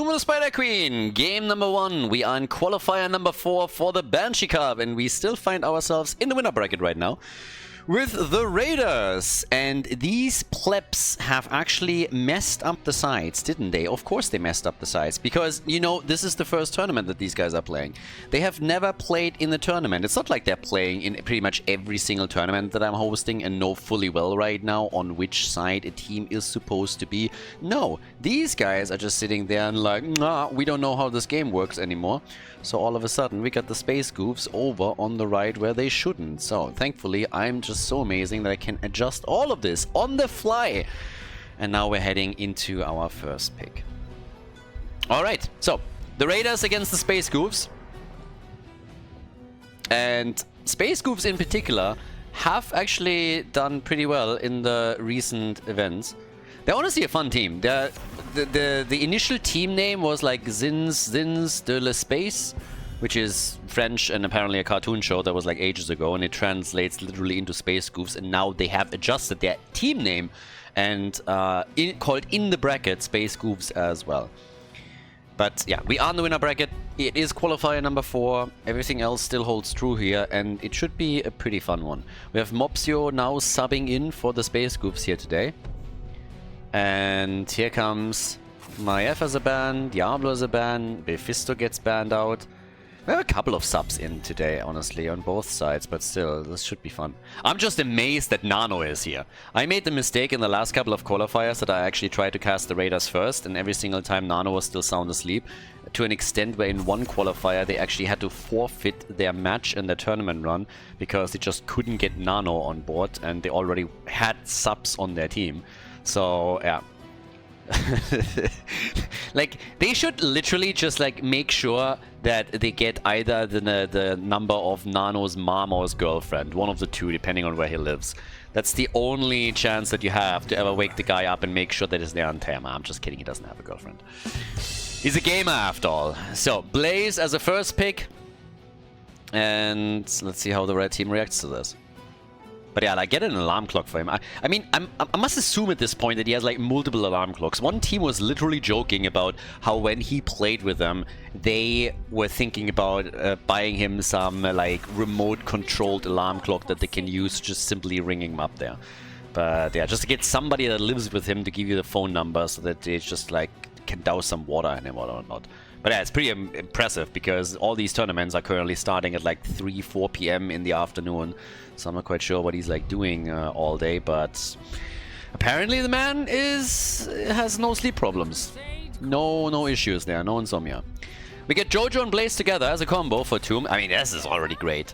Tomb of the Spider Queen, game number 1. We are in qualifier number 4 for the Banshee Cup, and we still find ourselves in the winner bracket right now with the Raiders. And these plebs have actually messed up the sides, didn't they? Of course they messed up the sides, because, you know, this is the first tournament that these guys are playing. They have never played in the tournament. It's not like they're playing in pretty much every single tournament that I'm hosting and know fully well right now on which side a team is supposed to be. No, these guys are just sitting there and like, nah, we don't know how this game works anymore. So all of a sudden we got the Space Goofs over on the right where they shouldn't. So thankfully I'm just so amazing that I can adjust all of this on the fly. And now we're heading into our first pick. Alright, so the Raiders against the Space Goofs. And Space Goofs in particular have actually done pretty well in the recent events. They're honestly a fun team. The initial team name was like Zins de l'Espace, which is French and apparently a cartoon show that was like ages ago, and it translates literally into Space Goofs, and now they have adjusted their team name and called in the bracket Space Goofs as well. But yeah, we are in the winner bracket. It is qualifier number 4. Everything else still holds true here, and it should be a pretty fun one. We have Mopsio now subbing in for the Space Goofs here today. And here comes Maef as a ban, Diablo as a ban, Befisto gets banned out. We have a couple of subs in today, honestly, on both sides, but still, this should be fun. I'm just amazed that Nano is here. I made the mistake in the last couple of qualifiers that I actually tried to cast the Raiders first, and every single time Nano was still sound asleep, to an extent where in one qualifier they actually had to forfeit their match and their tournament run because they just couldn't get Nano on board, and they already had subs on their team. So, yeah. Like, they should literally just, like, make sure that they get either the number of Nano's mom or his girlfriend. One of the two, depending on where he lives. That's the only chance that you have to ever wake the guy up and make sure that he's there on time. I'm just kidding, he doesn't have a girlfriend. He's a gamer after all. So, Blaze as a first pick. And let's see how the red team reacts to this. But yeah, like, get an alarm clock for him. I mean, I must assume at this point that he has, like, multiple alarm clocks. One team was literally joking about how when he played with them, they were thinking about buying him some, like, remote-controlled alarm clock that they can use, just simply ringing him up there. But yeah, just to get somebody that lives with him to give you the phone number so that they just, like, can douse some water in him or whatnot. But yeah, it's pretty impressive because all these tournaments are currently starting at like 3-4 p.m. in the afternoon. So I'm not quite sure what he's like doing all day, but apparently the man has no sleep problems. No issues there, no insomnia. We get Jojo and Blaze together as a combo for Tomb. I mean, this is already great.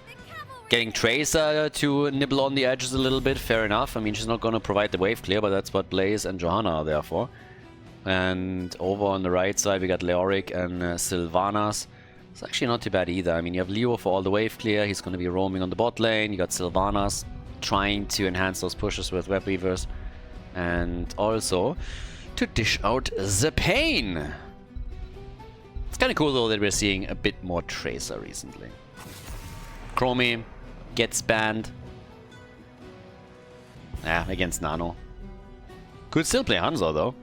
Getting Tracer to nibble on the edges a little bit, fair enough. I mean, she's not going to provide the wave clear, but that's what Blaze and Johanna are there for. And over on the right side, we got Leoric and Sylvanas. It's actually not too bad either. I mean, you have Leo for all the wave clear. He's going to be roaming on the bot lane. You got Sylvanas trying to enhance those pushes with web weavers. And also to dish out the pain. It's kind of cool, though, that we're seeing a bit more Tracer recently. Chromie gets banned. Against Nano. Could still play Hanzo, though.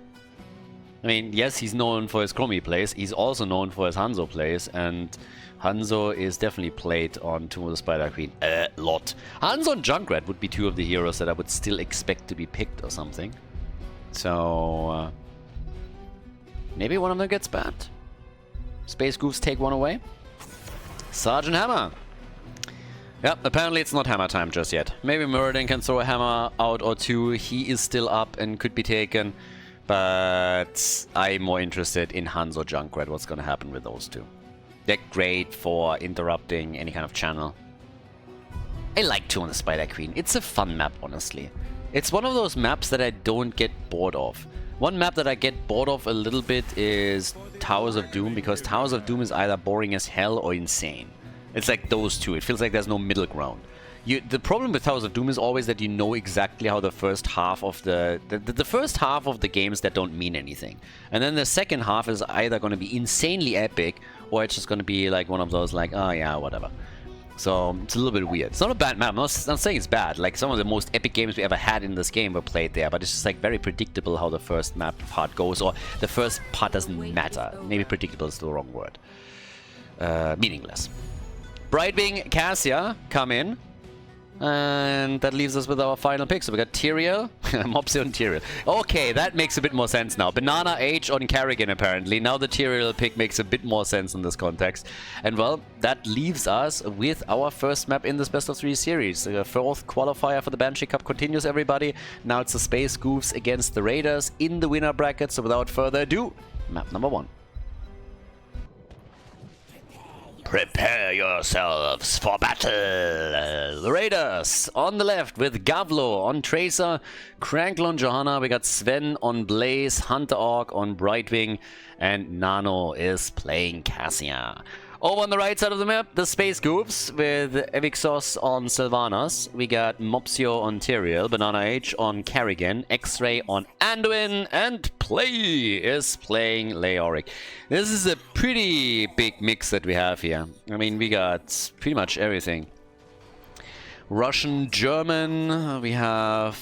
I mean, yes, he's known for his Chromie plays. He's also known for his Hanzo plays, and Hanzo is definitely played on Tomb of the Spider Queen a lot. Hanzo and Junkrat would be two of the heroes that I would still expect to be picked or something. So, maybe one of them gets banned. Space Goofs take one away. Sergeant Hammer. Yep, apparently it's not hammer time just yet. Maybe Muradin can throw a hammer out or two. He is still up and could be taken. But I'm more interested in Hanzo Junkrat, what's going to happen with those two. They're great for interrupting any kind of channel. I like Tomb of the Spider Queen. It's a fun map, honestly. It's one of those maps that I don't get bored of. One map that I get bored of a little bit is Towers of Doom, because Towers of Doom is either boring as hell or insane. It's like those two. It feels like there's no middle ground. The problem with Towers of Doom is always that you know exactly how the first half of the first half of the games that don't mean anything. And then the second half is either going to be insanely epic, or it's just going to be like one of those like, oh yeah, whatever. So it's a little bit weird. It's not a bad map. I'm not saying it's bad. Like, some of the most epic games we ever had in this game were played there, but it's just like very predictable how the first map part goes, or the first part doesn't matter. Maybe predictable is the wrong word. Meaningless. Brightwing, Cassia come in. And that leaves us with our final pick. So we got Tyrael, Mopsio and Tyrael. Okay, that makes a bit more sense now. Banana H on Kerrigan, apparently. Now the Tyrael pick makes a bit more sense in this context. And well, that leaves us with our first map in this best of 3 series. The 4th qualifier for the Banshee Cup continues, everybody. Now it's the Space Goofs against the Raiders in the winner bracket. So without further ado, map number 1. Prepare yourselves for battle! The Raiders on the left with Gavlo on Tracer, Crankle on Johanna, we got Sven on Blaze, Hunter Orc on Brightwing, and Nano is playing Cassia. Over on the right side of the map, the Space Goofs with Evixos on Sylvanas. We got Mopsio on Tyrael, Banana H on Kerrigan, X-Ray on Anduin, and Play is playing Leoric. This is a pretty big mix that we have here. I mean, we got pretty much everything. Russian, German, we have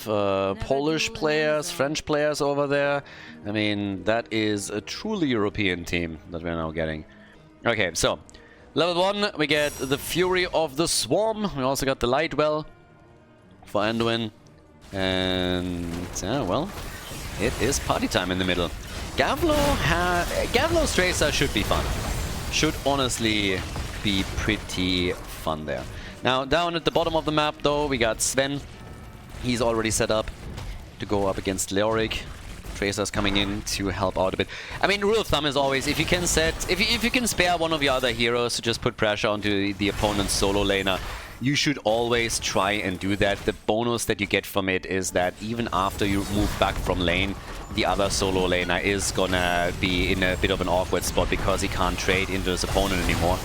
Polish players, French players over there. I mean, that is a truly European team that we're now getting. Okay, so level 1, we get the Fury of the Swarm. We also got the Lightwell for Anduin. And yeah, well, it is party time in the middle. Gavlo's Tracer should be fun. Should honestly be pretty fun there. Now, down at the bottom of the map, though, we got Sven. He's already set up to go up against Leoric. Tracer's coming in to help out a bit. I mean, rule of thumb is always, if you can if you can spare one of your other heroes to just put pressure onto the opponent's solo laner, you should always try and do that. The bonus that you get from it is that even after you move back from lane, the other solo laner is gonna be in a bit of an awkward spot because he can't trade into his opponent anymore.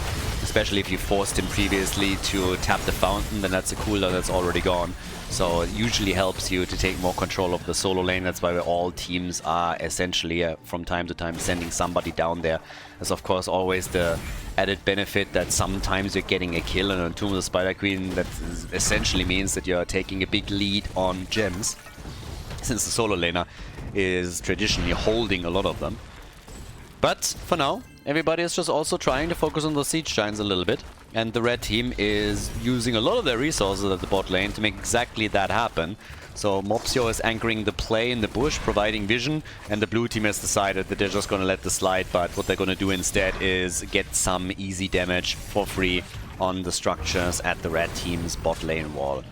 Especially if you forced him previously to tap the fountain, then that's a cooldown that's already gone. So it usually helps you to take more control of the solo lane. That's why all teams are essentially from time to time sending somebody down there. There's of course always the added benefit that sometimes you're getting a kill on Tomb of the Spider Queen. That essentially means that you're taking a big lead on gems, since the solo laner is traditionally holding a lot of them. But for now, everybody is just also trying to focus on the siege giants a little bit. And the red team is using a lot of their resources at the bot lane to make exactly that happen. So Mopsio is anchoring the play in the bush, providing vision, and the blue team has decided that they're just going to let this slide, but what they're going to do instead is get some easy damage for free on the structures at the red team's bot lane wall.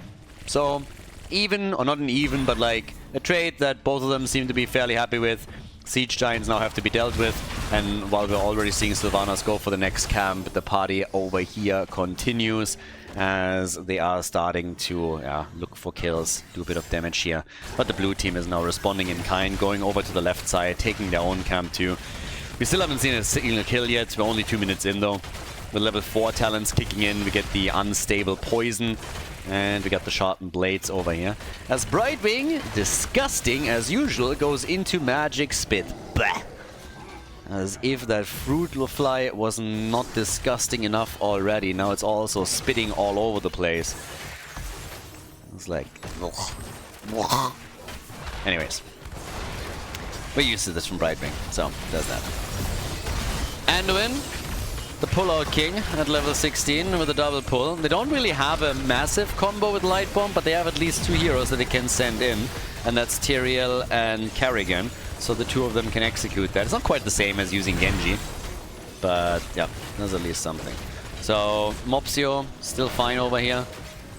So even, or not an even, but like a trade that both of them seem to be fairly happy with. Siege Giants now have to be dealt with, and while we're already seeing Sylvanas go for the next camp, the party over here continues as they are starting to look for kills, do a bit of damage here. But the blue team is now responding in kind, going over to the left side, taking their own camp too. We still haven't seen a single kill yet, we're only 2 minutes in though. With level 4 talents kicking in, we get the unstable poison. And we got the sharpened blades over here. As Brightwing, disgusting as usual, goes into magic spit. Blah! As if that fruit fly was not disgusting enough already. Now it's also spitting all over the place. It's like... Anyways. We're used to this from Brightwing, so does that. Anduin, the pull-out king at level 16 with a double pull. They don't really have a massive combo with Light Bomb, but they have at least 2 heroes that they can send in, and that's Tyrael and Kerrigan. So the 2 of them can execute that. It's not quite the same as using Genji, but yeah, there's at least something. So Mopsio still fine over here.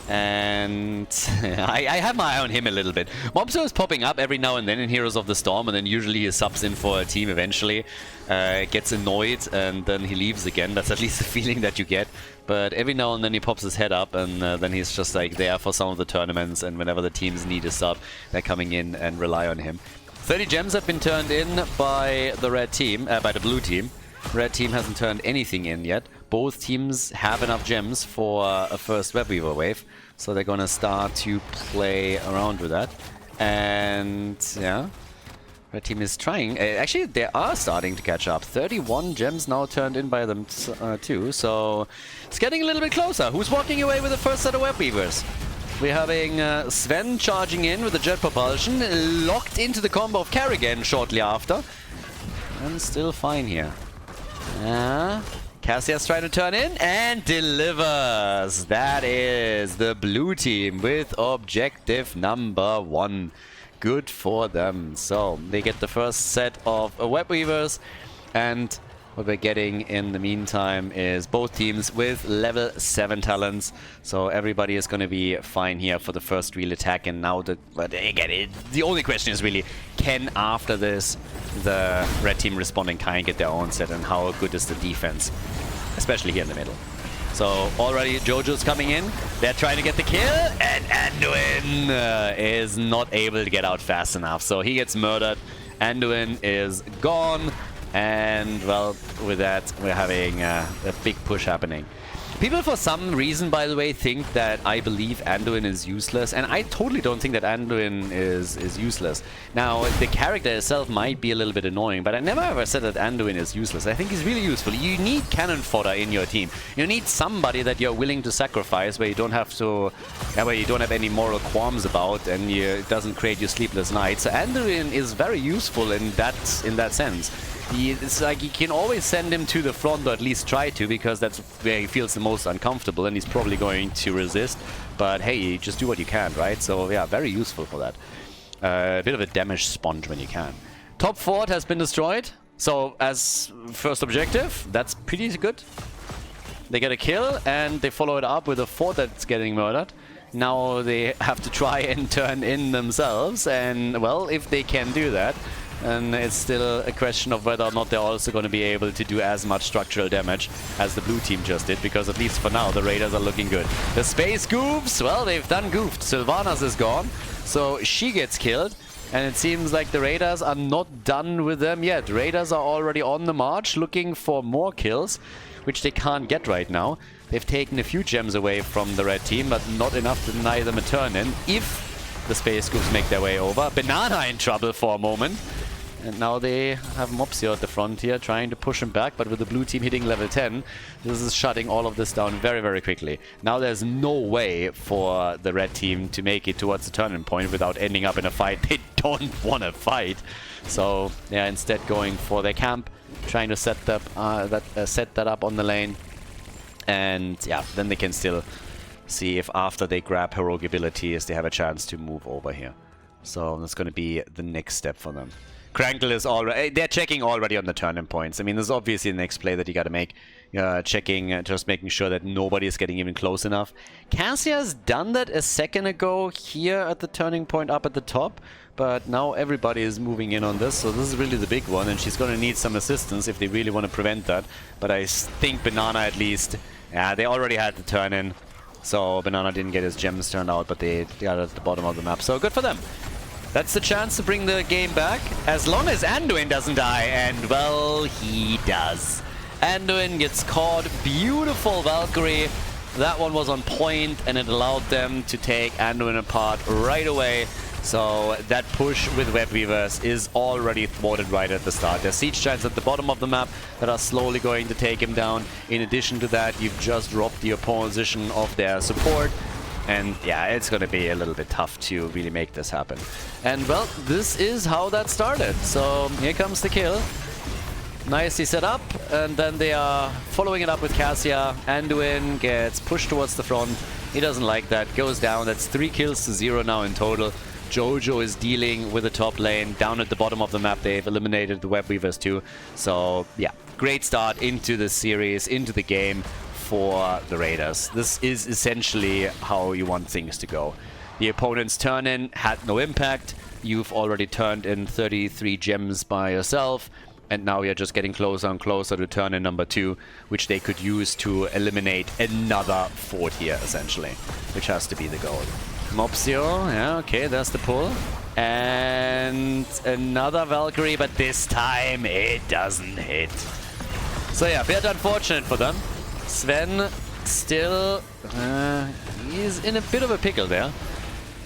And I have my eye on him a little bit. Mopsio is popping up every now and then in Heroes of the Storm, and then usually he subs in for a team eventually. Gets annoyed, and then he leaves again. That's at least the feeling that you get. But every now and then he pops his head up, and then he's just like there for some of the tournaments, and whenever the teams need a sub, they're coming in and rely on him. 30 gems have been turned in by the red team, by the blue team. Red team hasn't turned anything in yet. Both teams have enough gems for a first Webweaver wave, so they're gonna start to play around with that. And yeah, Red team is trying. Actually, they are starting to catch up. 31 gems now turned in by them too. So it's getting a little bit closer. Who's walking away with the first set of web weavers? We're having Sven charging in with the jet propulsion, locked into the combo of Kerrigan shortly after. And still fine here. Cassia's trying to turn in and delivers. That is the blue team with objective number 1. Good for them. So they get the first set of web weavers, and what we're getting in the meantime is both teams with level 7 talents. So everybody is going to be fine here for the first real attack. And now the only question is really, can after this the red team responding kind get their own set, and how good is the defense, especially here in the middle. So already Jojo's coming in. They're trying to get the kill, and Anduin is not able to get out fast enough. So he gets murdered. Anduin is gone. And, well, with that, we're having a big push happening. People, for some reason, by the way, think that I believe Anduin is useless. And I totally don't think that Anduin is useless. Now, the character itself might be a little bit annoying, but I never ever said that Anduin is useless. I think he's really useful. You need cannon fodder in your team. You need somebody that you're willing to sacrifice, where you don't have to, where you don't have any moral qualms about, and it doesn't create you sleepless nights. So Anduin is very useful in that sense. It's like you can always send him to the front, or at least try to, because that's where he feels the most uncomfortable, and he's probably going to resist. But hey, you just do what you can, right? So yeah, very useful for that. A bit of a damage sponge when you can. Top fort has been destroyed. So as first objective, that's pretty good. They get a kill, and they follow it up with a fort that's getting murdered. Now they have to try and turn in themselves, and well, if they can do that, and it's still a question of whether or not they're also going to be able to do as much structural damage as the blue team just did, because at least for now the Raiders are looking good. The Space Goofs, well, they've done goofed. Sylvanas is gone, so she gets killed, and it seems like the Raiders are not done with them yet. Raiders are already on the march looking for more kills, which they can't get right now. They've taken a few gems away from the red team, but not enough to deny them a turn in if the Space Goofs make their way over. Banana in trouble for a moment. And now they have Mopsio at the front here, trying to push him back, but with the blue team hitting level 10, this is shutting all of this down very, very quickly. Now there's no way for the red team to make it towards the turning point without ending up in a fight. They don't want to fight. So they're instead going for their camp, trying to set that up on the lane. And yeah, then they can still see if after they grab heroic abilities, they have a chance to move over here. So that's going to be the next step for them. Krankle is already... They're checking already on the turning points. I mean, this is obviously the next play that you got to make. Checking, just making sure that nobody is getting even close enough. Cassia's done that a second ago here at the turning point up at the top. But now everybody is moving in on this. So this is really the big one. And she's going to need some assistance if they really want to prevent that. But I think Banana at least... Yeah, they already had the turn in. So Banana didn't get his gems turned out, but they got it at the bottom of the map. So good for them. That's the chance to bring the game back, as long as Anduin doesn't die, and well, he does. Anduin gets caught. Beautiful Valkyrie. That one was on point, and it allowed them to take Anduin apart right away. So that push with Web Weavers is already thwarted right at the start. There's Siege Giants at the bottom of the map that are slowly going to take him down. In addition to that, you've just robbed the opposition of their support. And yeah, it's going to be a little bit tough to really make this happen. And well, this is how that started. So here comes the kill. Nicely set up, and then they are following it up with Cassia. Anduin gets pushed towards the front. He doesn't like that. Goes down. That's 3 kills to 0 now in total. Jojo is dealing with the top lane. Down at the bottom of the map, they've eliminated the Web Weavers too. So yeah, great start into the series, into the game for the Raiders. This is essentially how you want things to go. The opponent's turn-in had no impact. You've already turned in 33 gems by yourself, and now you're just getting closer and closer to turn-in number 2, which they could use to eliminate another fort here, essentially, which has to be the goal. Mopsio, yeah, okay, there's the pull. And another Valkyrie, but this time it doesn't hit. So yeah, bit unfortunate for them. Sven still, he's in a bit of a pickle there.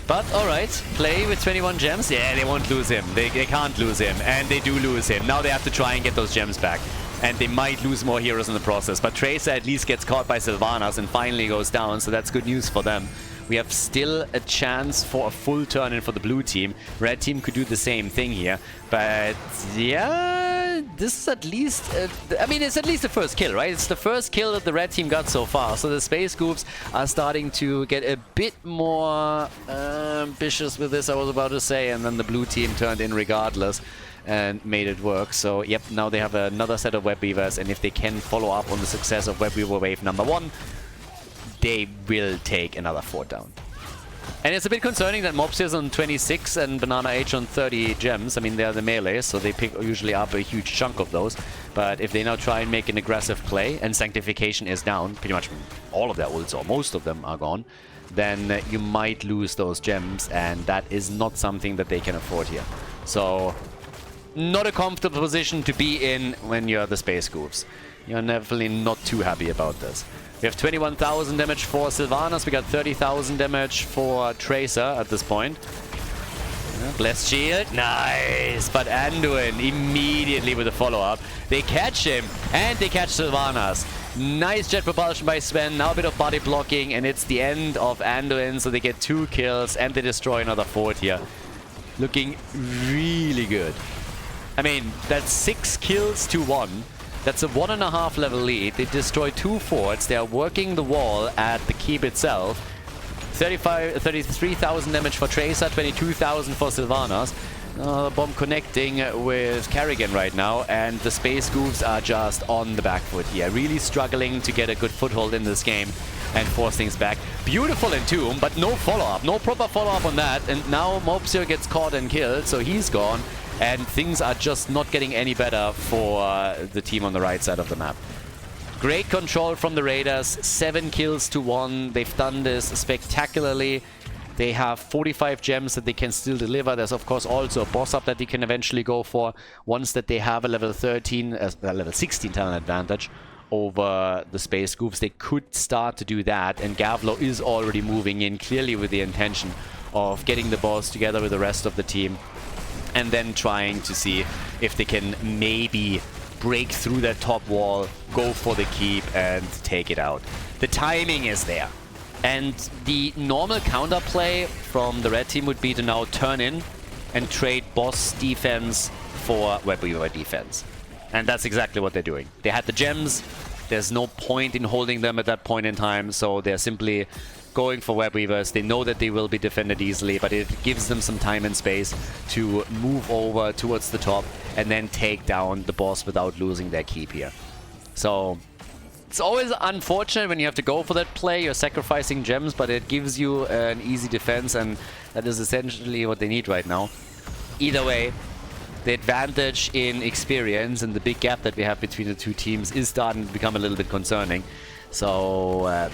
But alright, play with 21 gems. Yeah, they won't lose him. They can't lose him. And they do lose him. Now they have to try and get those gems back. And they might lose more heroes in the process. But Tracer at least gets caught by Sylvanas and finally goes down. So that's good news for them. We have still a chance for a full turn-in for the blue team. Red team could do the same thing here. But yeah, this is at least... I mean, it's at least the first kill, right? It's the first kill that the red team got so far. So the Space Goofs are starting to get a bit more ambitious with this, I was about to say. And then the blue team turned in regardless and made it work. So, yep, now they have another set of Web Weavers. And if they can follow up on the success of Web Weaver Wave number 1, they will take another fort down. And it's a bit concerning that Mobs is on 26 and Banana H on 30 gems. I mean, they are the melees, so they pick usually up a huge chunk of those. But if they now try and make an aggressive play, and Sanctification is down, pretty much all of their ults, or most of them are gone, then you might lose those gems, and that is not something that they can afford here. So, not a comfortable position to be in when you're the Space Goofs. You're definitely not too happy about this. We have 21,000 damage for Sylvanas. We got 30,000 damage for Tracer at this point. Yeah, Blessed Shield. Nice! But Anduin immediately with a follow-up. They catch him, and they catch Sylvanas. Nice jet propulsion by Sven. Now a bit of body blocking, and it's the end of Anduin. So they get 2 kills, and they destroy another fort here. Looking really good. I mean, that's 6 kills to 1. That's a 1.5 level lead. They destroy 2 forts. They are working the wall at the keep itself. 33,000 damage for Tracer, 22,000 for Sylvanas. Bomb connecting with Kerrigan right now, and the Space Goofs are just on the back foot here. Really struggling to get a good foothold in this game and force things back. Beautiful Entomb, but no follow-up. No proper follow-up on that. And now Mobsir gets caught and killed, so he's gone. And things are just not getting any better for the team on the right side of the map. Great control from the Raiders. 7 kills to 1. They've done this spectacularly. They have 45 gems that they can still deliver. There's, of course, also a boss up that they can eventually go for once that they have a level 16 talent advantage over the Space Goofs. They could start to do that. And Gavlo is already moving in, clearly with the intention of getting the boss together with the rest of the team. And then trying to see if they can maybe break through that top wall, go for the keep, and take it out. The timing is there. And the normal counterplay from the red team would be to now turn in and trade boss defense for Web Weaver defense. And that's exactly what they're doing. They had the gems. There's no point in holding them at that point in time, so they're simply going for Web Weavers. They know that they will be defended easily, but it gives them some time and space to move over towards the top and then take down the boss without losing their keep here. So it's always unfortunate when you have to go for that play. You're sacrificing gems, but it gives you an easy defense, and that is essentially what they need right now. Either way, the advantage in experience and the big gap that we have between the two teams is starting to become a little bit concerning. So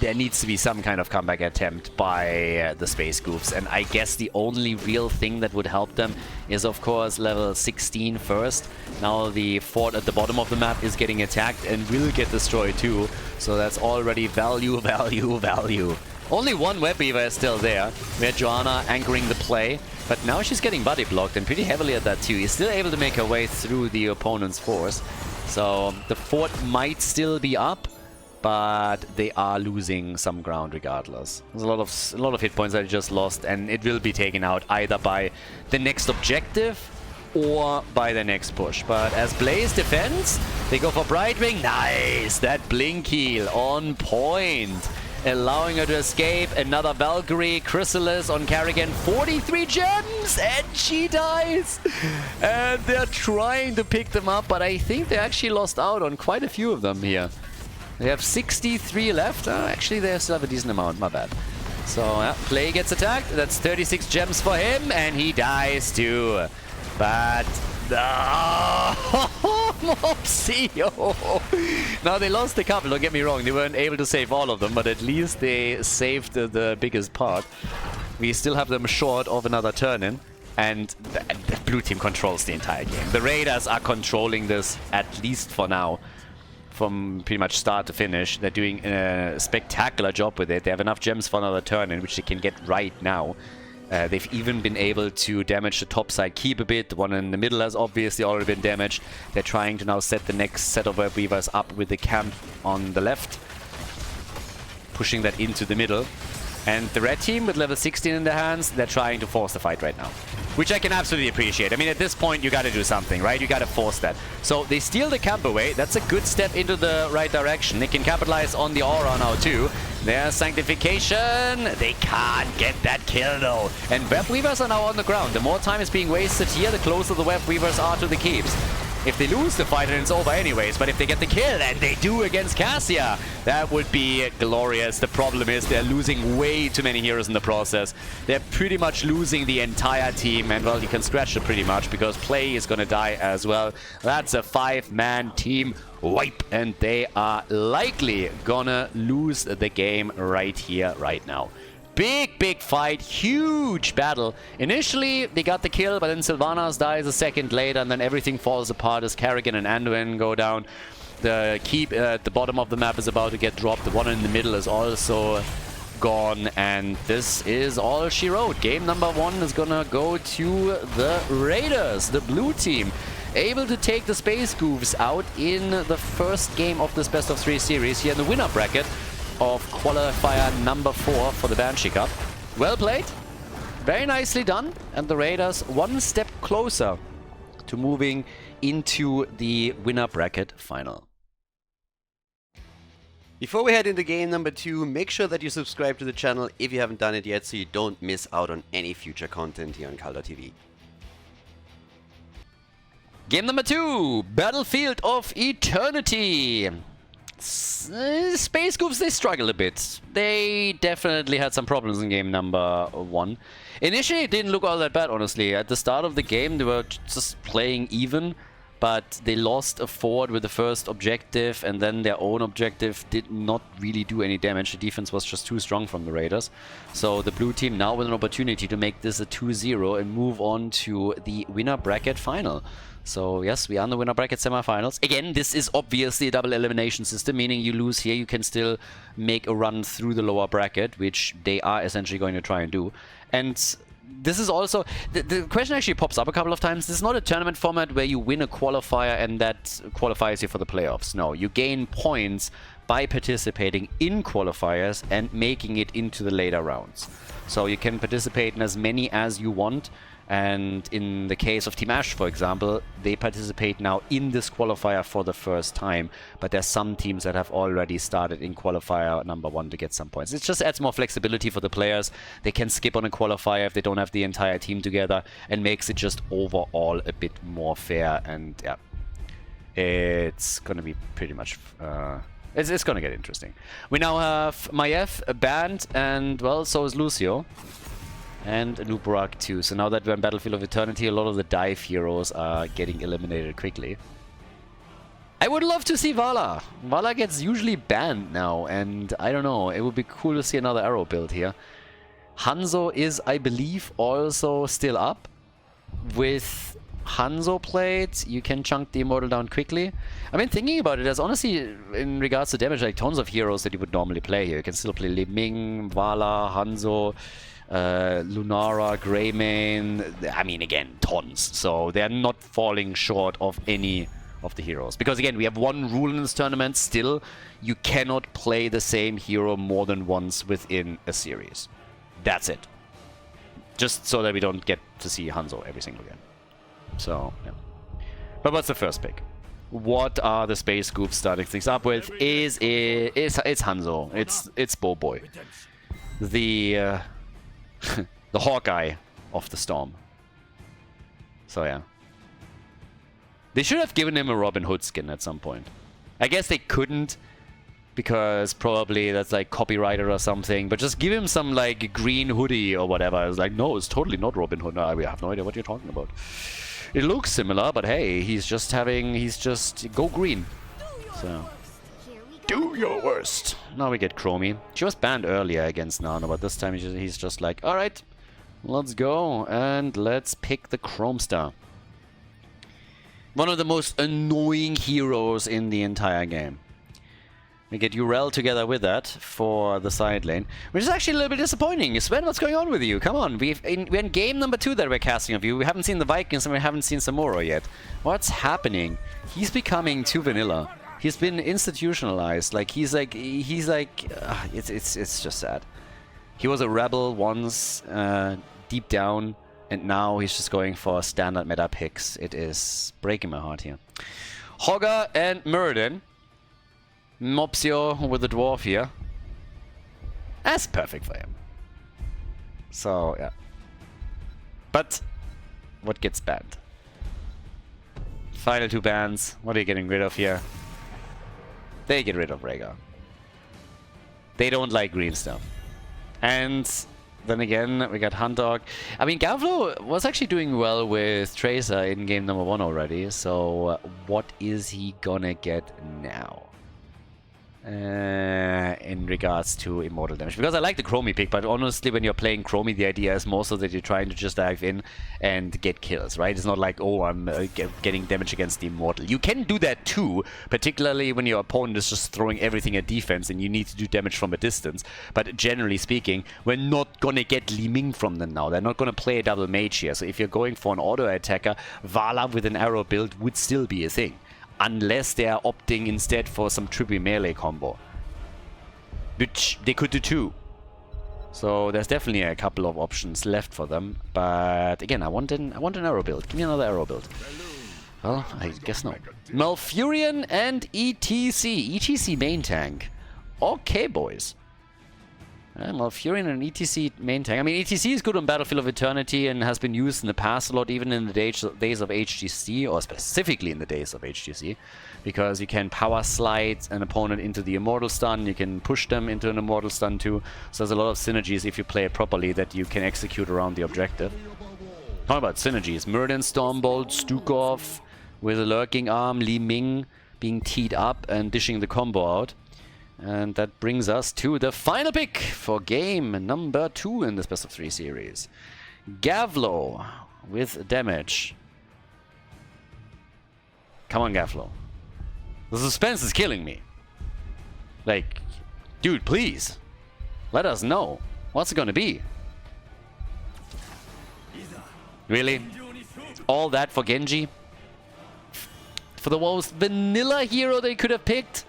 there needs to be some kind of comeback attempt by the Space Goofs. And I guess the only real thing that would help them is, of course, level 16 first. Now the fort at the bottom of the map is getting attacked and will get destroyed too. So that's already value, value, value. Only one Web Weaver is still there. We had Joanna anchoring the play, but now she's getting body blocked, and pretty heavily at that too. He's still able to make her way through the opponent's force. So the fort might still be up, but they are losing some ground regardless. There's a lot of hit points that they just lost, and it will be taken out either by the next objective or by the next push. But as Blaze defends, they go for Brightwing. Nice! That blink heal on point, allowing her to escape. Another Valkyrie, Chrysalis on Kerrigan. 43 gems, and she dies! And they're trying to pick them up, but I think they actually lost out on quite a few of them here. They have 63 left. Actually, they still have a decent amount. My bad. So, yeah, Play gets attacked. That's 36 gems for him, and he dies too. But Mopsio! Now, they lost a couple, don't get me wrong. They weren't able to save all of them, but at least they saved the biggest part. We still have them short of another turn-in, and the blue team controls the entire game. The Raiders are controlling this, at least for now. from pretty much start to finish. They're doing a spectacular job with it. They have enough gems for another turn in which they can get right now. They've even been able to damage the top side keep a bit. The one in the middle has obviously already been damaged. They're trying to now set the next set of web weavers up with the camp on the left, pushing that into the middle. And the red team with level 16 in their hands, they're trying to force the fight right now, which I can absolutely appreciate. I mean, at this point, you got to do something, right? You got to force that. So they steal the camp away. That's a good step into the right direction. They can capitalize on the aura now too. There's Sanctification. They can't get that kill though. And web weavers are now on the ground. The more time is being wasted here, the closer the web weavers are to the keeps. If they lose the fight, then it's over anyways. But if they get the kill, and they do against Cassia, that would be glorious. The problem is they're losing way too many heroes in the process. They're pretty much losing the entire team. And, well, you can scratch it pretty much because Play is going to die as well. That's a 5-man team wipe. And they are likely gonna lose the game right here, right now. Big fight, huge battle. Initially, they got the kill, but then Sylvanas dies a second later, and then everything falls apart as Kerrigan and Anduin go down. The keep at the bottom of the map is about to get dropped. The one in the middle is also gone, and this is all she wrote. Game number 1 is gonna go to the Raiders, the blue team. Able to take the Space Goofs out in the first game of this best of 3 series here in the winner bracket of qualifier number 4 for the Banshee Cup. Well played, very nicely done, and the Raiders one step closer to moving into the winner bracket final. Before we head into game number 2, make sure that you subscribe to the channel if you haven't done it yet so you don't miss out on any future content here on Khaldor TV. Game number 2, Battlefield of Eternity. Space Goofs, they struggle a bit. They definitely had some problems in game number 1. Initially, it didn't look all that bad, honestly. At the start of the game, they were just playing even, but they lost a fort with the first objective, and then their own objective did not really do any damage. The defense was just too strong from the Raiders. So the blue team now with an opportunity to make this a 2-0 and move on to the winner bracket final. So yes, we are in the winner bracket semifinals. Again, this is obviously a double elimination system, meaning you lose here, you can still make a run through the lower bracket, which they are essentially going to try and do. And this is also, the question actually pops up a couple of times. This is not a tournament format where you win a qualifier and that qualifies you for the playoffs. No, you gain points by participating in qualifiers and making it into the later rounds. So you can participate in as many as you want. And in the case of Team Ash, for example, they participate now in this qualifier for the first time. But there's some teams that have already started in qualifier number 1 to get some points. It just adds more flexibility for the players. They can skip on a qualifier if they don't have the entire team together, and makes it just overall a bit more fair. And yeah, it's going to be pretty much... it's going to get interesting. We now have Maiev banned, and, well, so is Lucio. And Nubarak too. So now that we're in Battlefield of Eternity, a lot of the dive heroes are getting eliminated quickly. I would love to see Vala. Vala gets usually banned now, and I don't know, it would be cool to see another arrow build here. Hanzo is, I believe, also still up. With Hanzo played, you can chunk the Immortal down quickly. I mean, thinking about it, there's honestly, in regards to damage, like tons of heroes that you would normally play here. You can still play Li Ming, Vala, Hanzo, Lunara, Greymane, I mean, again, tons. So they're not falling short of any of the heroes. Because again, we have one rule in this tournament still. You cannot play the same hero more than once within a series. That's it. Just so that we don't get to see Hanzo every single game. So, yeah. But what's the first pick? What are the Space Goofs starting things up with? It's Hanzo. It's Boboy. The the Hawkeye of the Storm. So yeah. They should have given him a Robin Hood skin at some point. I guess they couldn't, because probably that's like copyrighted or something, but just give him some like green hoodie or whatever. I was like, no, it's totally not Robin Hood. I have no idea what you're talking about. It looks similar, but hey, he's just go green. So do your worst. Now we get Chromie. She was banned earlier against Nano, but this time he's just like, alright, let's go and let's pick the Chrome Star. One of the most annoying heroes in the entire game. We get Urel together with that for the side lane, which is actually a little bit disappointing. Sven, what's going on with you? Come on, we're in game number 2 that we're casting of you. We haven't seen the Vikings and we haven't seen Samuro yet. What's happening? He's becoming too vanilla. He's been institutionalized. Like it's just sad. He was a rebel once, deep down, and now he's just going for standard meta picks. It is breaking my heart here. Hogger and Muradin. Mopsio with the dwarf here. That's perfect for him. So, yeah. But, what gets banned? Final 2 bans. What are you getting rid of here? They get rid of Rhaegar. They don't like green stuff. And then again, we got Khaldor. I mean, Gavlo was actually doing well with Tracer in game number 1 already. So, what is he gonna get now? In regards to immortal damage, because I like the Chromie pick, but honestly when you're playing Chromie, the idea is more so that you're trying to just dive in and get kills, right? It's not like, oh, I'm getting damage against the immortal. You can do that too, particularly when your opponent is just throwing everything at defense and you need to do damage from a distance. But generally speaking, we're not gonna get Li Ming from them now. They're not gonna play a double mage here, so if you're going for an auto attacker, Vala with an arrow build would still be a thing. Unless they are opting instead for some triple melee combo. Which they could do too. So there's definitely a couple of options left for them. But again, I want an arrow build. Give me another arrow build. Well, I guess no. Malfurion and ETC. ETC main tank. Okay, boys. Malfurion and ETC main tank. I mean, ETC is good on Battlefield of Eternity and has been used in the past a lot, even in the days of HGC, or specifically in the days of HGC, because you can power slide an opponent into the Immortal Stun, you can push them into an Immortal Stun too, so there's a lot of synergies if you play it properly that you can execute around the objective. How about synergies? Muradin, Stormbolt, Stukov with a Lurking Arm, Li Ming being teed up and dishing the combo out. And that brings us to the final pick for game number 2 in this best of 3 series. Gavlo with damage. Come on, Gavlo. The suspense is killing me. Like, dude, please. Let us know. What's it gonna be? Really? All that for Genji? For the most vanilla hero they could have picked?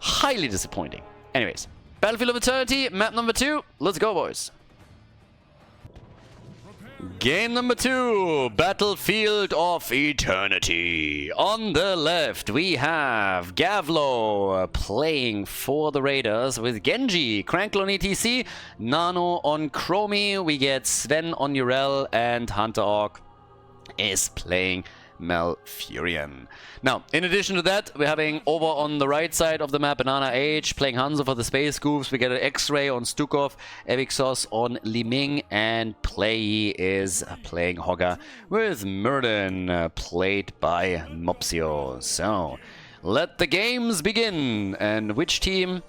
Highly disappointing. Anyways, Battlefield of Eternity, map number 2. Let's go, boys. Game number 2, Battlefield of Eternity. On the left, we have Gavlo playing for the Raiders with Genji, Crankle on ETC, Nano on Chromie. We get Sven on Urel, and Hunter Orc is playing Malfurion. Now, in addition to that, we're having over on the right side of the map Banana Age playing Hanzo for the Space Goofs. We get an X-Ray on Stukov, Evixos on Li Ming, and Play is playing Hogger with Muradin, played by Mopsio. So, let the games begin. And which team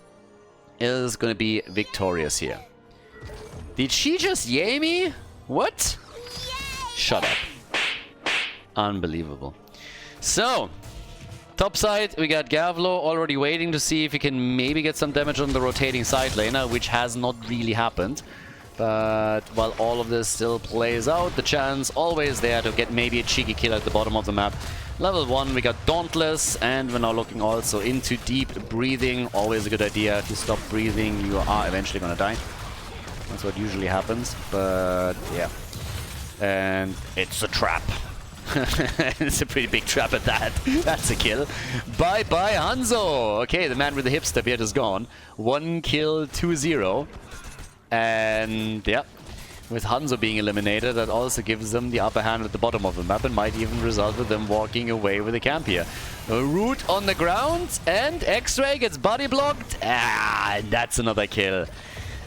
is going to be victorious here? Did she just yay me? What? Shut up. Unbelievable. So, top side, we got Gavlo already waiting to see if he can maybe get some damage on the rotating side laner, which has not really happened. But while all of this still plays out, the chance always there to get maybe a cheeky kill at the bottom of the map. Level 1, we got Dauntless, and we're now looking also into deep breathing. Always a good idea to stop breathing. You are eventually gonna die. That's what usually happens, but yeah. And it's a trap. It's a pretty big trap at that. That's a kill. Bye-bye, Hanzo. Okay, the man with the hipster beard is gone. 1 kill, 2-0. And yeah, with Hanzo being eliminated, that also gives them the upper hand at the bottom of the map and might even result with them walking away with the camp here. A root on the ground, and X-Ray gets body blocked. And that's another kill.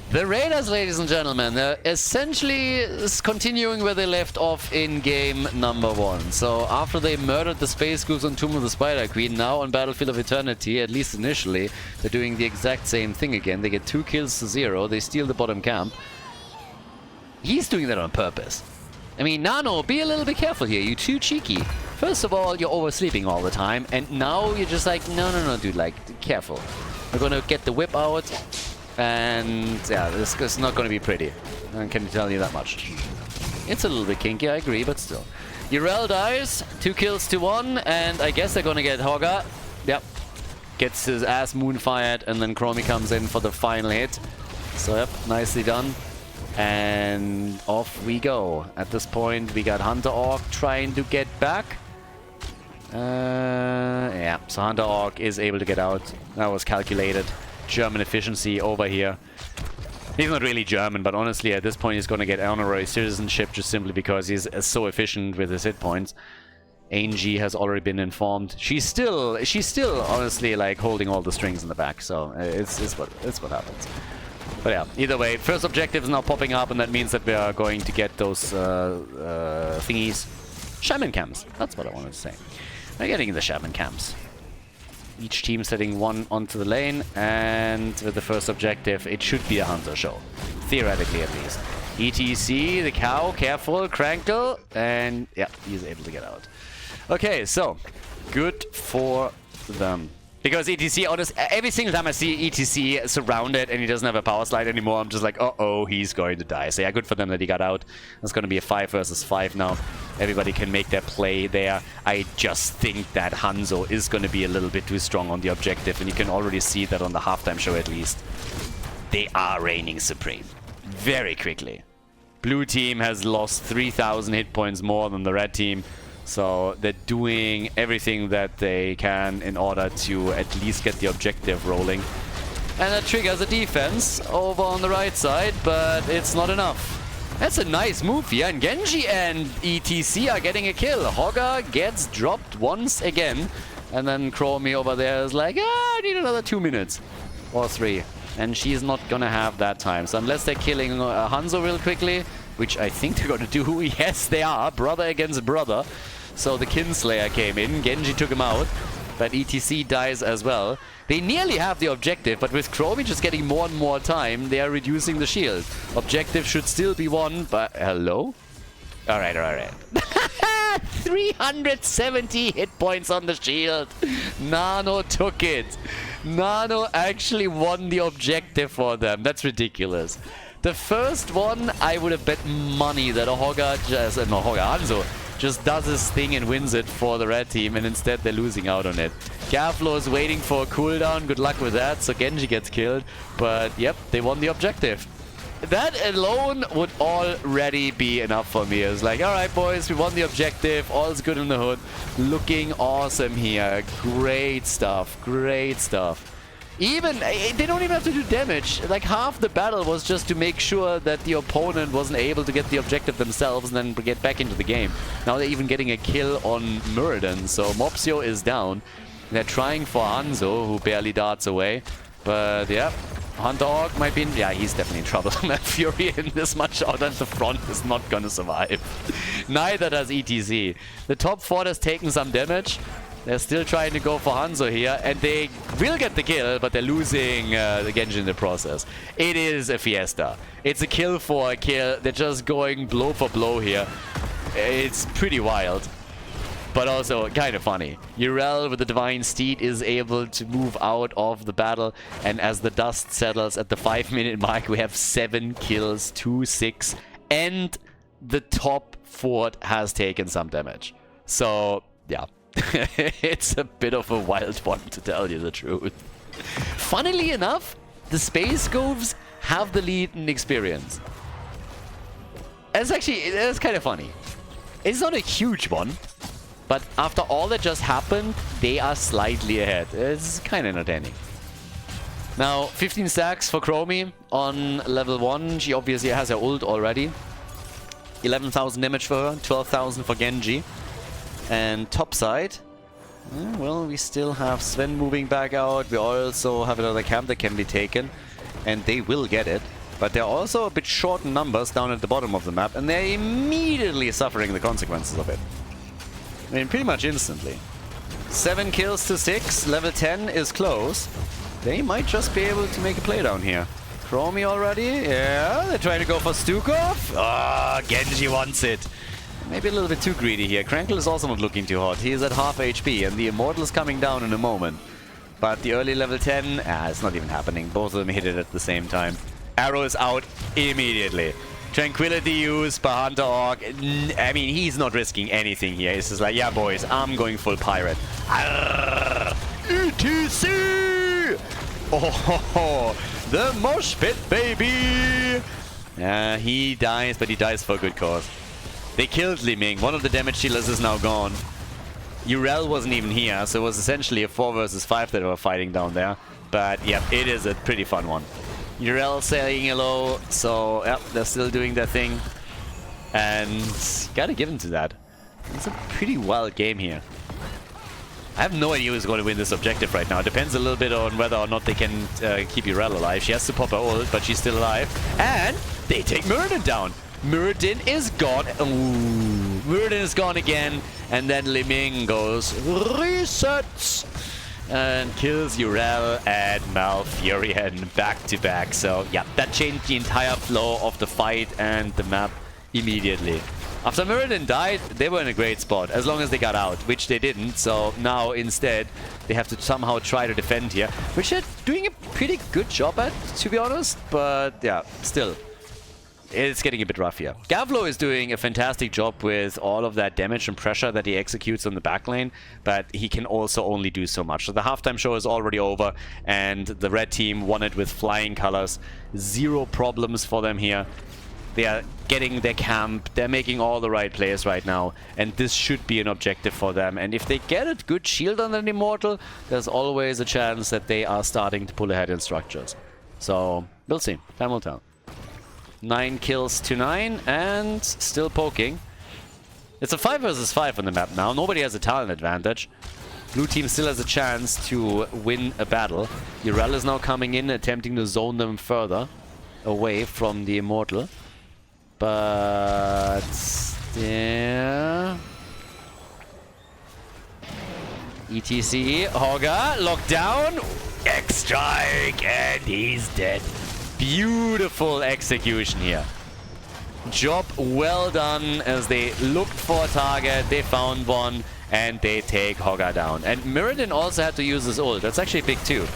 The Raiders, ladies and gentlemen, they're essentially continuing where they left off in game number 1. So after they murdered the Space Goofs on Tomb of the Spider Queen, now on Battlefield of Eternity, at least initially, they're doing the exact same thing again. They get 2 kills to 0, they steal the bottom camp. He's doing that on purpose. I mean, Nano, be a little bit careful here, you're too cheeky. First of all, you're oversleeping all the time, and now you're just like, no, dude, like, careful. We're gonna get the whip out. And yeah, this is not gonna be pretty. I can tell you that much. It's a little bit kinky, I agree, but still. Yrel dies, 2 kills to 1, and I guess they're gonna get Hogga. Yep. Gets his ass moonfired, and then Chromie comes in for the final hit. So yep, nicely done. And off we go. At this point, we got Hunter Orc trying to get back. Yeah, so Hunter Orc is able to get out. That was calculated. German efficiency over here. He's not really German, but honestly, at this point, he's going to get honorary citizenship just simply because he's so efficient with his hit points. Angie has already been informed. She's still honestly like holding all the strings in the back, so it's what happens. But yeah, either way, first objective is now popping up, and that means that we are going to get those thingies. Shaman camps. That's what I wanted to say. We're getting the shaman camps. Each team setting one onto the lane, and with the first objective, it should be a hunter show. Theoretically, at least. ETC, the cow, careful, Crankle, and yeah, he's able to get out. Okay, so, good for them. Because ETC, honest, every single time I see ETC surrounded and he doesn't have a power slide anymore, I'm just like, uh-oh, he's going to die. So yeah, good for them that he got out. It's going to be a 5 versus 5 now. Everybody can make their play there. I just think that Hanzo is going to be a little bit too strong on the objective, and you can already see that on the halftime show at least. They are reigning supreme. Very quickly. Blue team has lost 3,000 hit points more than the red team. So they're doing everything that they can in order to at least get the objective rolling. And that triggers a defense over on the right side, but it's not enough. That's a nice move here, and Genji and ETC are getting a kill. Hogga gets dropped once again, and then Chromie over there is like, I need another 2 minutes. Or 3. And she's not gonna have that time. So unless they're killing Hanzo real quickly, which I think they're gonna do, yes they are, brother against brother. So the Kinslayer came in, Genji took him out, but ETC dies as well. They nearly have the objective, but with Chromie just getting more and more time, they are reducing the shield. Objective should still be won, but hello? Alright. 370 hit points on the shield. Nano took it. Nano actually won the objective for them. That's ridiculous. The first one, I would have bet money that Hanzo just does his thing and wins it for the red team, and instead they're losing out on it. Careflo is waiting for a cooldown. Good luck with that. So Genji gets killed. But yep, they won the objective. That alone would already be enough for me. It's like, alright boys, we won the objective. All's good in the hood. Looking awesome here. Great stuff. Great stuff. Even, they don't even have to do damage. Like, half the battle was just to make sure that the opponent wasn't able to get the objective themselves and then get back into the game. Now they're even getting a kill on Muradin, so Mopsio is down. They're trying for Hanzo, who barely darts away. But, yeah, Hunter Orc might be in... Yeah, he's definitely in trouble. Fury in this much out at the front is not gonna survive. Neither does ETC. The top 4 has taken some damage. They're still trying to go for Hanzo here, and they will get the kill, but they're losing the Genji in the process. It is a fiesta. It's a kill for a kill. They're just going blow for blow here. It's pretty wild, but also kind of funny. Yrel with the Divine Steed is able to move out of the battle, and as the dust settles at the 5-minute mark, we have 7 kills, 2-6, and the top fort has taken some damage. So, yeah. It's a bit of a wild one, to tell you the truth. Funnily enough, the Space Goofs have the lead in experience. That's kind of funny. It's not a huge one, but after all that just happened, they are slightly ahead. It's kind of entertaining. Now, 15 stacks for Chromie on level 1. She obviously has her ult already. 11,000 damage for her, 12,000 for Genji. And top side, well, we still have Sven moving back out. We also have another camp that can be taken, and they will get it. But they're also a bit short in numbers down at the bottom of the map, and they're immediately suffering the consequences of it. I mean, pretty much instantly. 7 kills to 6, level 10 is close. They might just be able to make a play down here. Chromie already, yeah, they're trying to go for Stukov. Ah, Genji wants it. Maybe a little bit too greedy here. Crankle is also not looking too hot. He is at half HP, and the Immortal is coming down in a moment. But the early level 10, it's not even happening. Both of them hit it at the same time. Arrow is out immediately. Tranquility used by Hunter Orc. I mean, he's not risking anything here. He's just like, yeah, boys, I'm going full pirate. Arrgh! ETC! Oh, the mosh pit, baby! He dies, but he dies for a good cause. They killed Li Ming. One of the damage dealers is now gone. Urel wasn't even here, so it was essentially a 4 versus 5 that were fighting down there. But, yeah, it is a pretty fun one. Urel saying hello, so yeah, they're still doing their thing. And gotta give him to that. It's a pretty wild game here. I have no idea who's going to win this objective right now. It depends a little bit on whether or not they can keep Urel alive. She has to pop her ult, but she's still alive. And they take Muradin down. Muradin is gone. Ooh, Muradin is gone again. And then Li Ming goes, resets! And kills Urel and Malfurion back to back. So yeah, that changed the entire flow of the fight and the map immediately. After Muradin died, they were in a great spot, as long as they got out, which they didn't. So now instead, they have to somehow try to defend here, which they're doing a pretty good job at, to be honest. But yeah, still, it's getting a bit rough here. Gavlo is doing a fantastic job with all of that damage and pressure that he executes on the back lane, but he can also only do so much. So the halftime show is already over, and the red team won it with flying colors. Zero problems for them here. They are getting their camp, they're making all the right plays right now, and this should be an objective for them. And if they get a good shield on an Immortal, there's always a chance that they are starting to pull ahead in structures. So, we'll see. Time will tell. 9 kills to 9, and still poking. It's a 5 versus 5 on the map now. Nobody has a talent advantage. Blue team still has a chance to win a battle. Urel is now coming in, attempting to zone them further away from the Immortal. But yeah. ETC, Hogger, locked down, X-Strike, and he's dead. Beautiful execution here. Job well done as they looked for a target, they found one, and they take Hogger down. And Muradin also had to use his ult. That's actually big too.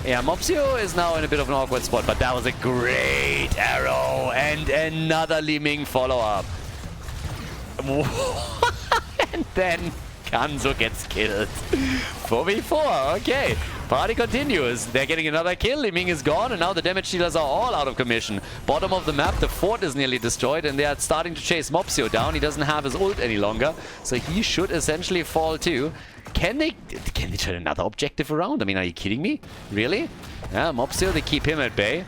Yeah, Mopsio is now in a bit of an awkward spot, but that was a great arrow and another Li Ming follow-up. And then Kanzo gets killed. 4v4, okay. Party continues. They're getting another kill. Li Ming is gone, and now the damage dealers are all out of commission. Bottom of the map, the fort is nearly destroyed, and they are starting to chase Mopsio down. He doesn't have his ult any longer, so he should essentially fall too. Can they turn another objective around? I mean, are you kidding me? Really? Yeah, Mopsio, they keep him at bay.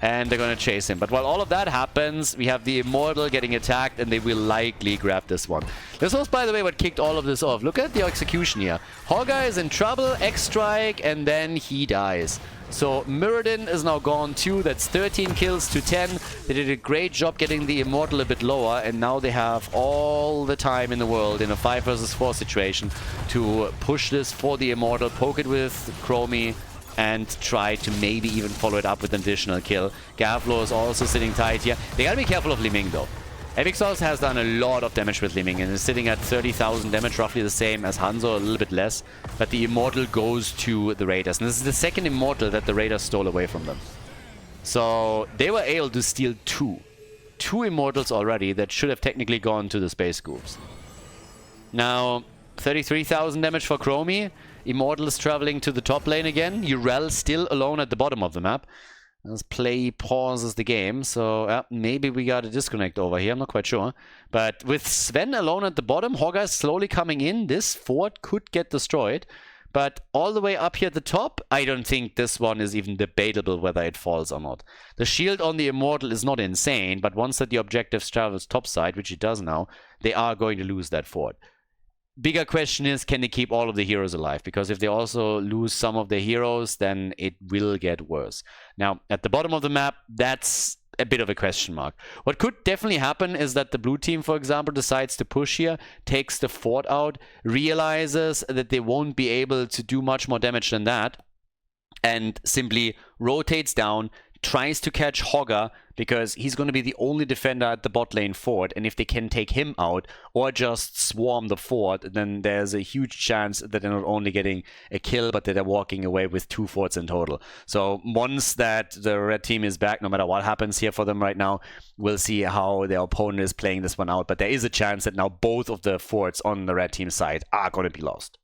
And they're going to chase him. But while all of that happens, we have the Immortal getting attacked, and they will likely grab this one. This was, by the way, what kicked all of this off. Look at the execution here. Hogger is in trouble, X-Strike, and then he dies. So Muradin is now gone too. That's 13 kills to 10. They did a great job getting the Immortal a bit lower, and now they have all the time in the world in a 5 versus 4 situation to push this for the Immortal, poke it with Chromie, and try to maybe even follow it up with an additional kill. Gavlo is also sitting tight here. They gotta be careful of Li Ming though. Epixos has done a lot of damage with Li Ming and is sitting at 30,000 damage, roughly the same as Hanzo, a little bit less. But the Immortal goes to the Raiders. And this is the second Immortal that the Raiders stole away from them. So they were able to steal two Immortals already that should have technically gone to the Space Goofs. Now, 33,000 damage for Chromie. Immortal is traveling to the top lane again. Urel still alone at the bottom of the map. As play pauses the game, so maybe we got a disconnect over here, I'm not quite sure. But with Sven alone at the bottom, Hogger is slowly coming in. This fort could get destroyed. But all the way up here at the top, I don't think this one is even debatable whether it falls or not. The shield on the Immortal is not insane, but once that the objective travels topside, which it does now, they are going to lose that fort. Bigger question is, can they keep all of the heroes alive? Because if they also lose some of their heroes, then it will get worse. Now, at the bottom of the map, that's a bit of a question mark. What could definitely happen is that the blue team, for example, decides to push here, takes the fort out, realizes that they won't be able to do much more damage than that, and simply rotates down, tries to catch Hogger because he's going to be the only defender at the bot lane fort, and if they can take him out or just swarm the fort, then there's a huge chance that they're not only getting a kill, but that they're walking away with 2 forts in total. So once that the red team is back, no matter what happens here for them right now, we'll see how their opponent is playing this one out. But there is a chance that now both of the forts on the red team side are going to be lost.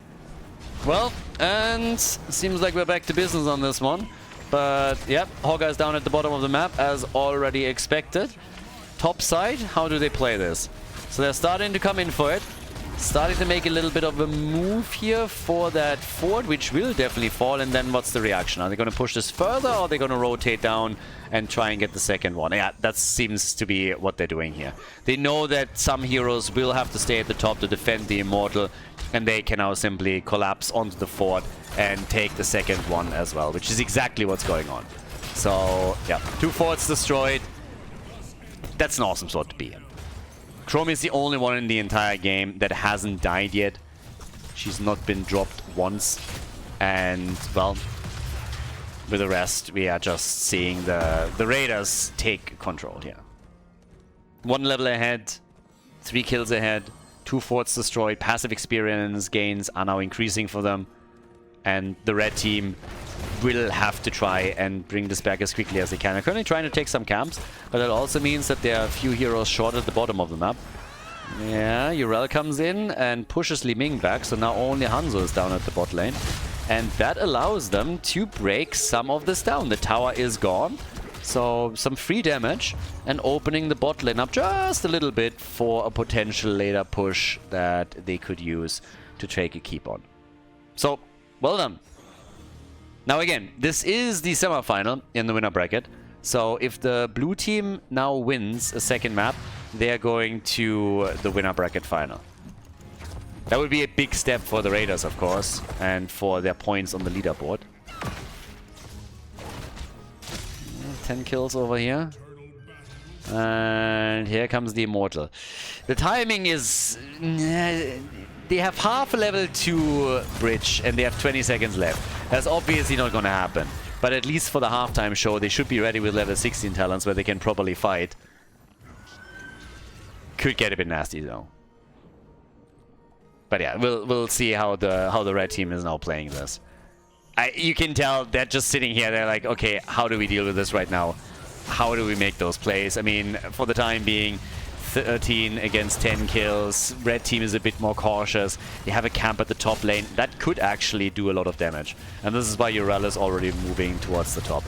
Well, and seems like we're back to business on this one. But yep, Hogga's down at the bottom of the map as already expected. Top side, how do they play this? So they're starting to come in for it. Starting to make a little bit of a move here for that fort, which will definitely fall. And then what's the reaction? Are they going to push this further, or are they going to rotate down and try and get the second one? Yeah, that seems to be what they're doing here. They know that some heroes will have to stay at the top to defend the Immortal, and they can now simply collapse onto the fort and take the second one as well, which is exactly what's going on. So, yeah, 2 forts destroyed. That's an awesome spot to be in. Chromie is the only one in the entire game that hasn't died yet. She's not been dropped once. And, well, with the rest, we are just seeing the Raiders take control here. 1 level ahead, 3 kills ahead, 2 forts destroyed, passive experience gains are now increasing for them. And the red team will have to try and bring this back as quickly as they can. They're currently trying to take some camps, but that also means that there are a few heroes short at the bottom of the map. Yeah, Urel comes in and pushes Li Ming back, so now only Hanzo is down at the bot lane. And that allows them to break some of this down. The tower is gone, so some free damage, and opening the bot lane up just a little bit for a potential later push that they could use to take a keep on. So, well done. Now again, this is the semifinal in the winner bracket. So if the blue team now wins a second map, they're going to the winner bracket final. That would be a big step for the Raiders, of course, and for their points on the leaderboard. 10 kills over here. And here comes the Immortal. The timing is... They have half a level 2 bridge and they have 20 seconds left. That's obviously not going to happen. But at least for the halftime show, they should be ready with level 16 talents where they can properly fight. Could get a bit nasty though. But yeah, we'll see how the red team is now playing this. You can tell they're just sitting here. They're like, okay, how do we deal with this right now? How do we make those plays? I mean, for the time being, 13 against 10 kills. Red team is a bit more cautious. They have a camp at the top lane. That could actually do a lot of damage. And this is why Urel is already moving towards the top.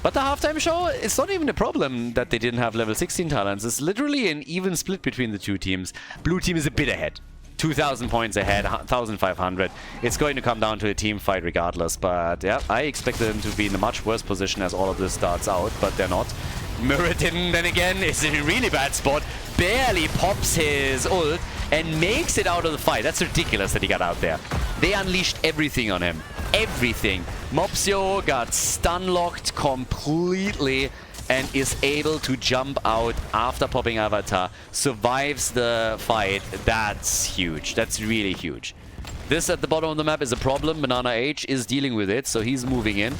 But the halftime show, it's not even a problem that they didn't have level 16 talents. It's literally an even split between the two teams. Blue team is a bit ahead. 2,000 points ahead, 1,500. It's going to come down to a team fight regardless. But yeah, I expect them to be in a much worse position as all of this starts out, but they're not. Muradin, then again, is in a really bad spot. Barely pops his ult and makes it out of the fight. That's ridiculous that he got out there. They unleashed everything on him. Everything. Mopsio got stun-locked completely and is able to jump out after popping Avatar. Survives the fight. That's huge. That's really huge. This at the bottom of the map is a problem. Banana H is dealing with it, so he's moving in.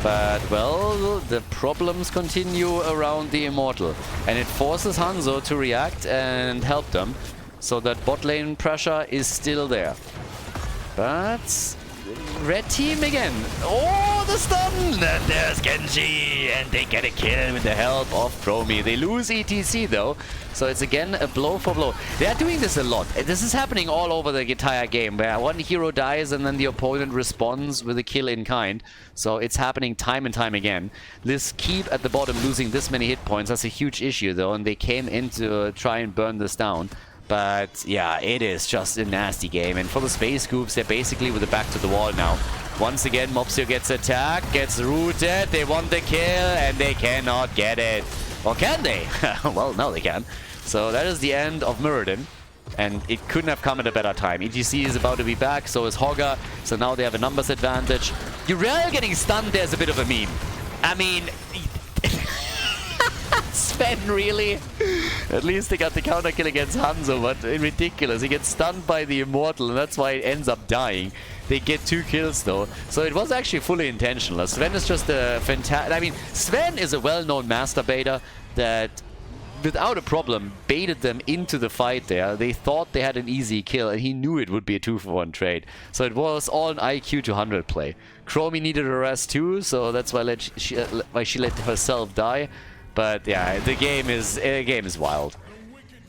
But, well, the problems continue around the Immortal. And it forces Hanzo to react and help them. So that bot lane pressure is still there. But... red team again. Oh, the stun! And there's Genji! And they get a kill with the help of Chromie. They lose ETC though. So it's again a blow for blow. They're doing this a lot. This is happening all over the entire game, where one hero dies and then the opponent responds with a kill in kind. So it's happening time and time again. This keep at the bottom losing this many hit points, that's a huge issue though, and they came in to try and burn this down. But yeah, it is just a nasty game. And for the Space Goofs, they're basically with the back to the wall now. Once again, Mopsio gets attacked, gets rooted, they want the kill, and they cannot get it. Or can they? Well, no, they can. So that is the end of Muradin. And it couldn't have come at a better time. ETC is about to be back, so is Hogga. So now they have a numbers advantage. Urel getting stunned there is a bit of a meme. I mean... Sven, really? At least they got the counter kill against Hanzo, but ridiculous. He gets stunned by the Immortal, and that's why it ends up dying. They get 2 kills, though. So it was actually fully intentional. Sven is just a fantastic... I mean, Sven is a well-known master baiter that, without a problem, baited them into the fight there. They thought they had an easy kill, and he knew it would be a 2-for-1 trade. So it was all an IQ 200 play. Chromie needed a rest too, so that's why she let herself die. But yeah, the game is wild.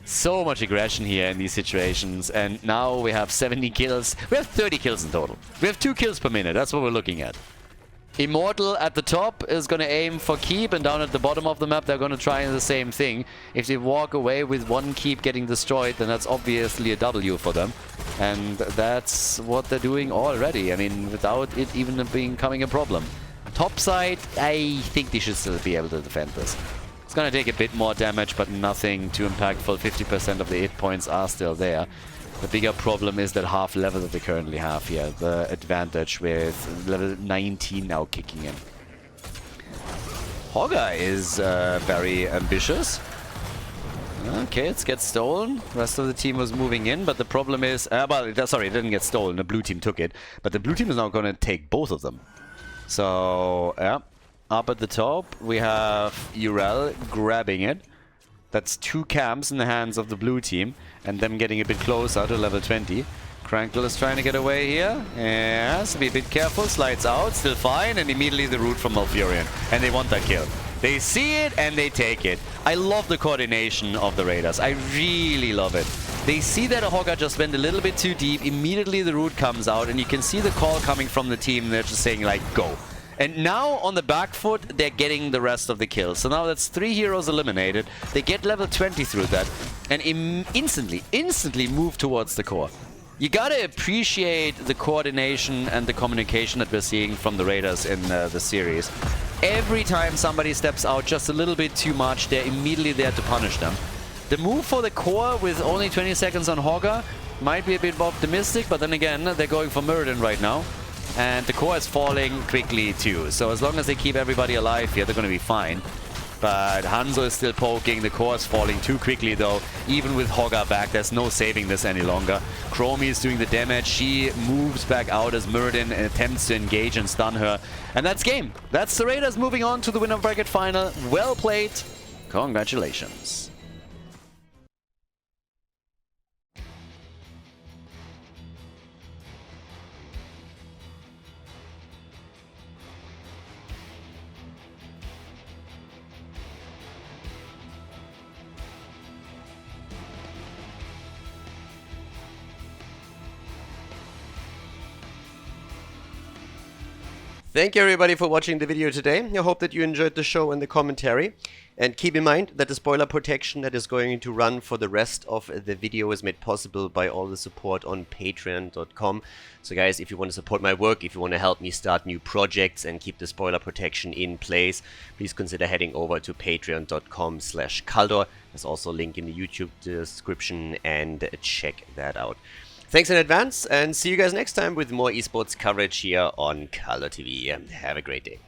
So much aggression here in these situations, and now we have 70 kills. We have 30 kills in total. We have 2 kills per minute. That's what we're looking at. Immortal at the top is going to aim for keep, and down at the bottom of the map they're going to try the same thing. If they walk away with 1 keep getting destroyed, then that's obviously a W for them. And that's what they're doing already. I mean, without it even becoming a problem. Top side, I think they should still be able to defend this. It's going to take a bit more damage, but nothing too impactful. 50% of the hit points are still there. The bigger problem is that half level that they currently have here. The advantage with level 19 now kicking in. Hogger is very ambitious. Okay, it gets stolen. The rest of the team was moving in, but the problem is... sorry, it didn't get stolen. The blue team took it. But the blue team is now going to take both of them. So, yeah. Up at the top, we have Urel grabbing it. That's 2 camps in the hands of the blue team, and them getting a bit closer to level 20. Crankle is trying to get away here. Yes, be a bit careful. Slides out, still fine, and immediately the root from Malfurion. And they want that kill. They see it and they take it. I love the coordination of the Raiders. I really love it. They see that a Hogger just went a little bit too deep. Immediately the root comes out, and you can see the call coming from the team. They're just saying, like, go. And now, on the back foot, they're getting the rest of the kills. So now that's 3 heroes eliminated. They get level 20 through that. And instantly move towards the core. You gotta appreciate the coordination and the communication that we're seeing from the Raiders in the series. Every time somebody steps out just a little bit too much, they're immediately there to punish them. The move for the core with only 20 seconds on Hogger might be a bit optimistic, but then again, they're going for Muradin right now. And the core is falling quickly too. So as long as they keep everybody alive here, they're going to be fine. But Hanzo is still poking. The core is falling too quickly though. Even with Hogger back, there's no saving this any longer. Chromie is doing the damage. She moves back out as Muradin attempts to engage and stun her. And that's game. That's the Raiders moving on to the winner bracket final. Well played. Congratulations. Thank you everybody for watching the video today. I hope that you enjoyed the show and the commentary. And keep in mind that the spoiler protection that is going to run for the rest of the video is made possible by all the support on patreon.com. So guys, if you want to support my work, if you want to help me start new projects and keep the spoiler protection in place, please consider heading over to patreon.com/Khaldor. There's also a link in the YouTube description, and check that out. Thanks in advance, and see you guys next time with more esports coverage here on Khaldor TV. Have a great day.